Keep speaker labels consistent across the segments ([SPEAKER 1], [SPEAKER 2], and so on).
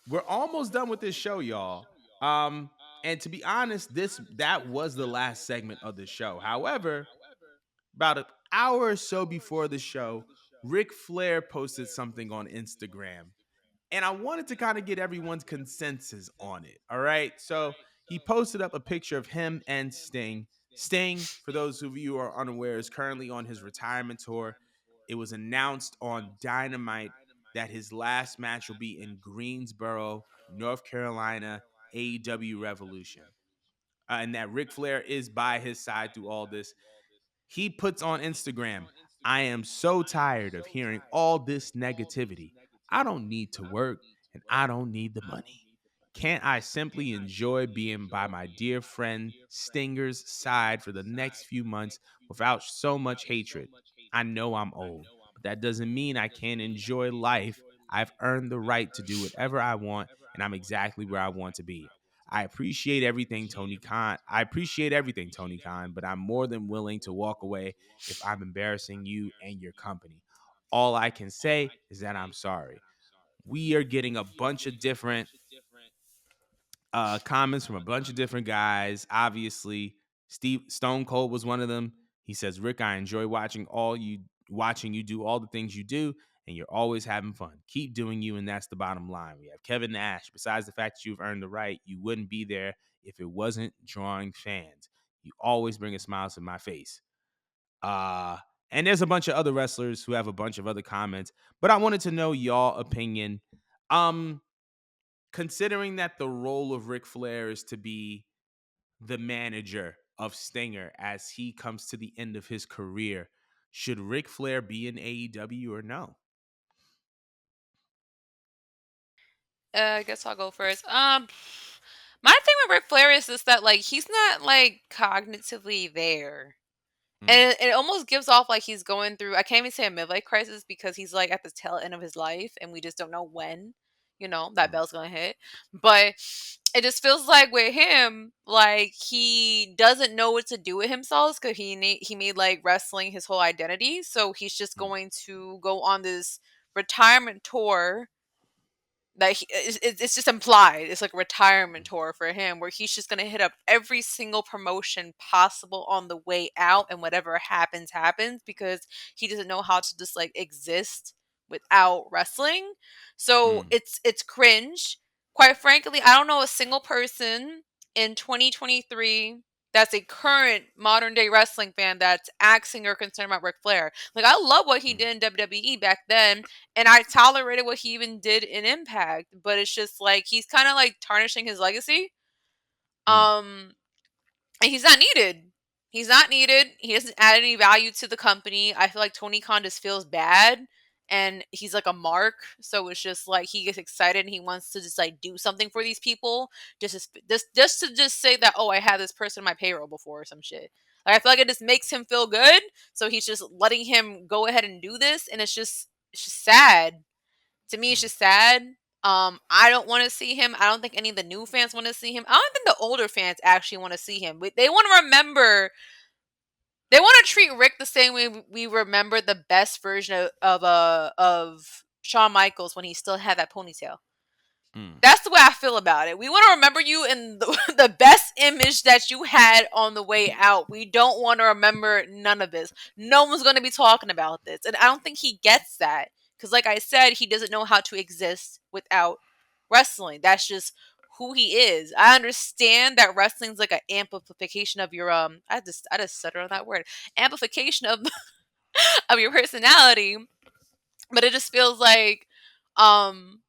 [SPEAKER 1] we're almost done with this show, y'all. Um, and to be honest, that was the last segment of the show. However, about an hour or so before the show, Ric Flair posted something on Instagram, and I wanted to kind of get everyone's consensus on it. All right. So he posted up a picture of him and Sting. Sting, for those of you who are unaware, is currently on his retirement tour. It was announced on Dynamite that his last match will be in Greensboro, North Carolina, AEW Revolution. And that Ric Flair is by his side through all this. He puts on Instagram, I am so tired of hearing all this negativity. I don't need to work and I don't need the money. Can't I simply enjoy being by my dear friend Stinger's side for the next few months without so much hatred? I know I'm old, but that doesn't mean I can't enjoy life. I've earned the right to do whatever I want, and I'm exactly where I want to be. I appreciate everything, Tony Khan. I appreciate everything, Tony Khan, but I'm more than willing to walk away if I'm embarrassing you and your company. All I can say is that I'm sorry. We are getting a bunch of different comments from a bunch of different guys. Obviously, Steve Stone Cold was one of them. He says, "Rick, I enjoy watching you do all the things you do, and you're always having fun. Keep doing you, and that's the bottom line." We have Kevin Nash. Besides the fact that you've earned the right, you wouldn't be there if it wasn't drawing fans. You always bring a smile to my face. Uh, and there's a bunch of other wrestlers who have a bunch of other comments, but I wanted to know y'all opinion. Um, Considering that the role of Ric Flair is to be the manager of Stinger as he comes to the end of his career, should Ric Flair be in AEW or no?
[SPEAKER 2] I guess I'll go first. My thing with Ric Flair is just that like he's not like cognitively there.
[SPEAKER 1] Hmm.
[SPEAKER 2] And it almost gives off like he's going through, I can't even say a midlife crisis because he's like at the tail end of his life and we just don't know when, that
[SPEAKER 1] Hmm.
[SPEAKER 2] bell's gonna hit. But it just feels like with him, like he doesn't know what to do with himself because he made like wrestling his whole identity. So he's just
[SPEAKER 1] Hmm.
[SPEAKER 2] going to go on this retirement tour that it's just implied. It's like a retirement tour for him where he's just gonna hit up every single promotion possible on the way out, and whatever happens, happens because he doesn't know how to just like exist without wrestling. So
[SPEAKER 1] Hmm.
[SPEAKER 2] it's cringe. Quite frankly, I don't know a single person in 2023 that's a current modern day wrestling fan that's asking or concerned about Ric Flair. Like I love what he
[SPEAKER 1] Hmm.
[SPEAKER 2] did in WWE back then, and I tolerated what he even did in Impact, but it's just like he's kind of like tarnishing his legacy.
[SPEAKER 1] Hmm.
[SPEAKER 2] Um, and he's not needed. He's not needed. He doesn't add any value to the company. I feel like Tony Khan just feels bad, and he's like a mark. So it's just like he gets excited and he wants to just like do something for these people, just to just say that, oh, I had this person on my payroll before or some shit. Like I feel like it just makes him feel good. So he's just letting him go ahead and do this, and it's just sad. To me, it's
[SPEAKER 1] Hmm.
[SPEAKER 2] just sad. I don't want to see him. I don't think any of the new fans want to see him. I don't think the older fans actually want to see him. They want to remember. They want to treat Rick the same way we remember the best version of Shawn Michaels when he still had that ponytail.
[SPEAKER 1] Hmm.
[SPEAKER 2] That's the way I feel about it. We want to remember you in the best image that you had on the way out. We don't want to remember none of this. No one's going to be talking about this. And I don't think he gets that. Because, like I said, he doesn't know how to exist without wrestling. That's just who he is. I understand that wrestling's like an amplification of your I just stuttered on that word. Amplification of of your personality, but it just feels like um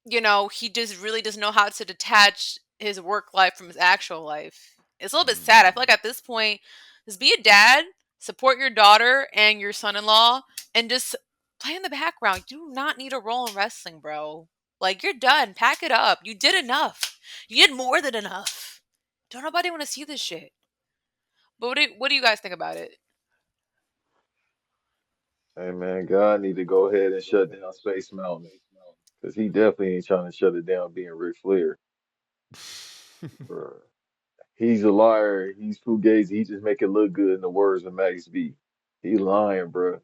[SPEAKER 2] he just really doesn't know how to detach his work life from his actual life. It's a little bit sad. I feel like
[SPEAKER 1] Hmm.
[SPEAKER 2] at this point, just be a dad, support your daughter and your son in law, and just play in the background. You do not need a role in wrestling, bro. Like, you're done. Pack it up. You did enough. You did more than enough. Don't nobody want to see this shit. But what do you guys think about it?
[SPEAKER 3] Hey man, God need to go ahead and shut down Space Mountain because he definitely ain't trying to shut it down being Ric Flair. Bruh. He's a liar. He's fugazi. He just make it look good in the words of Max B. He lying, bruh.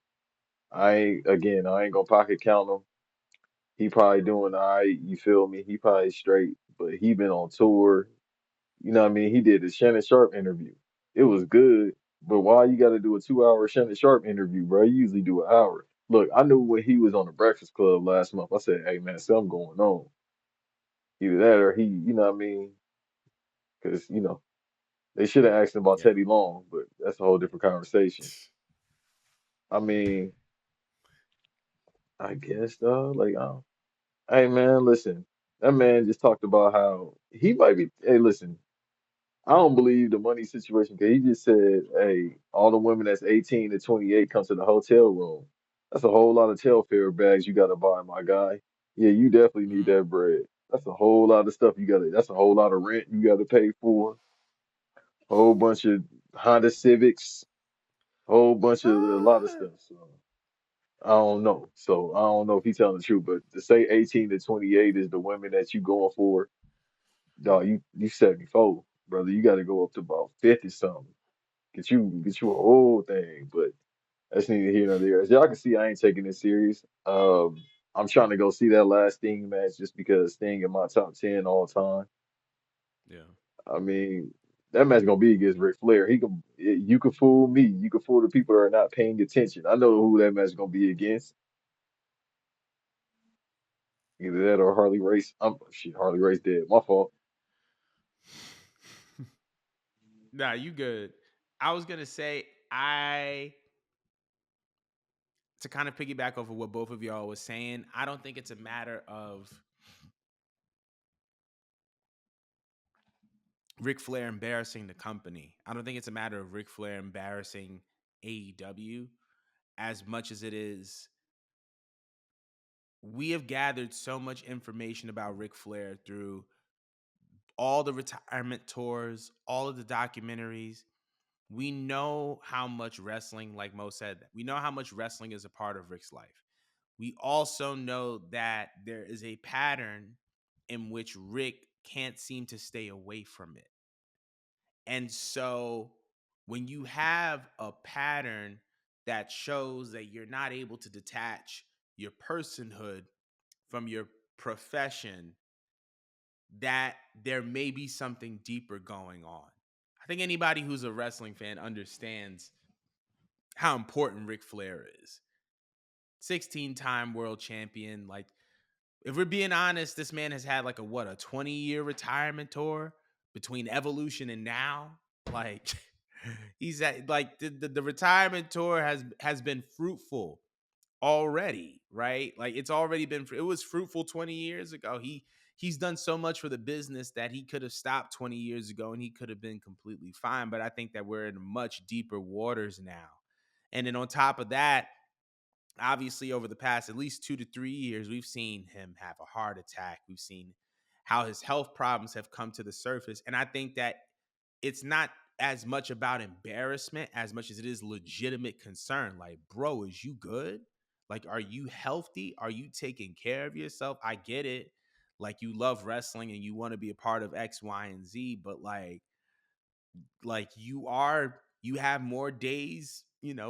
[SPEAKER 3] I ain't gonna pocket count him. He probably doing all right. You feel me? He probably straight, but he been on tour. You know what I mean? He did the Shannon Sharp interview. It was good, but why you got to do a 2 hour Shannon Sharp interview, bro? You usually do an hour. Look, I knew when he was on the Breakfast Club last month. I said, "Hey man, something going on. Either that or he, you know what I mean? Because they should have asked him about
[SPEAKER 1] Yeah.
[SPEAKER 3] Teddy Long, but that's a whole different conversation. I mean, I guess though, like, hey man, listen, that man just talked about how he might be. Hey, listen, I don't believe the money situation because he just said, hey, all the women that's 18 to 28 come to the hotel room. That's a whole lot of tailfare bags you got to buy, my guy. Yeah, you definitely need
[SPEAKER 1] Mhm.
[SPEAKER 3] that bread. That's a whole lot of stuff you got to. That's a whole lot of rent you got to pay for. Whole bunch of Honda Civics. Whole bunch of a lot of
[SPEAKER 1] Uh,
[SPEAKER 3] stuff. So I don't know. So I don't know if he's telling the truth, but to say 18 to 28 is the women that you going for, dog, you 74, brother. You got to go up to about 50 something. Get you a whole thing, but that's neither here nor there. As y'all can see, I ain't taking it serious. I'm trying to go see that last Sting match just because Sting in my top 10 all time.
[SPEAKER 1] yeah.
[SPEAKER 3] I mean, that match gonna be against Ric Flair. You can fool me. You can fool the people that are not paying attention. I know who that match gonna be against. Either that or Harley Race. Shit. Harley Race dead. My fault.
[SPEAKER 1] Nah, you good. I was gonna say I to kind of piggyback off of what both of y'all was saying. I don't think it's a matter of Ric Flair embarrassing the company. I don't think it's a matter of Ric Flair embarrassing AEW as much as it is. We have gathered so much information about Ric Flair through all the retirement tours, all of the documentaries. We know how much wrestling, like Mo said, we know how much wrestling is a part of Ric's life. We also know that there is a pattern in which Ric can't seem to stay away from it. And so when you have a pattern that shows that you're not able to detach your personhood from your profession, that there may be something deeper going on. I think anybody who's a wrestling fan understands how important Ric Flair is. 16-time world champion. Like, if we're being honest, this man has had like a 20-year retirement tour between Evolution and now. Like, he's at like the retirement tour has been fruitful already, right? Like, it's already been, it was fruitful 20 years ago. He's done so much for the business that he could have stopped 20 years ago and he could have been completely fine. But I think that we're in much deeper waters now. And then on top of that, obviously over the past at least 2 to 3 years, we've seen him have a heart attack. We've seen how his health problems have come to the surface. And I think that it's not as much about embarrassment as much as it is legitimate concern. Like, bro, is you good? Like, are you healthy? Are you taking care of yourself? I get it. Like, you love wrestling and you want to be a part of X, Y, and Z, but like you have more days,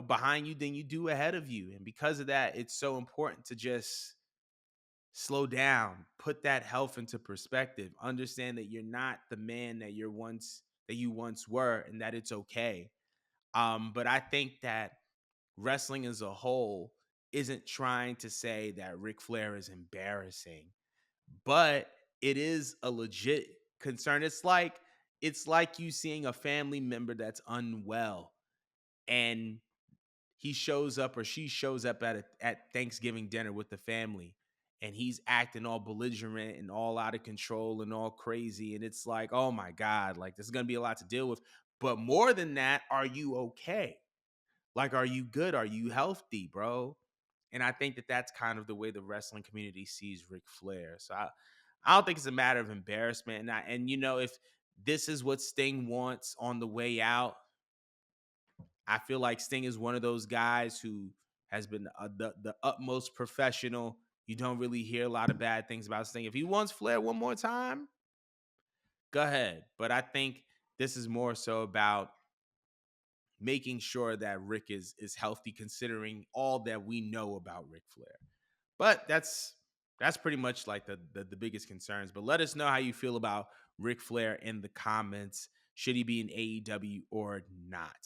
[SPEAKER 1] behind you than you do ahead of you. And because of that, it's so important to just slow down, put that health into perspective, understand that you're not the man that you once were, and that it's okay. But I think that wrestling as a whole isn't trying to say that Ric Flair is embarrassing, but it is a legit concern. It's like you seeing a family member that's unwell and he shows up or she shows up at Thanksgiving dinner with the family and he's acting all belligerent and all out of control and all crazy, and it's like, oh my god, like, this is going to be a lot to deal with. But more than that, are you okay? Like, are you good? Are you healthy, bro? And I think that that's kind of the way the wrestling community sees Ric Flair. So I don't think it's a matter of embarrassment. And if this is what Sting wants on the way out, I feel like Sting is one of those guys who has been the utmost professional. You don't really hear a lot of bad things about Sting. If he wants Flair one more time, go ahead. But I think this is more so about making sure that Rick is healthy, considering all that we know about Ric Flair. But That's pretty much like the biggest concerns. But let us know how you feel about Ric Flair in the comments. Should he be in AEW or not?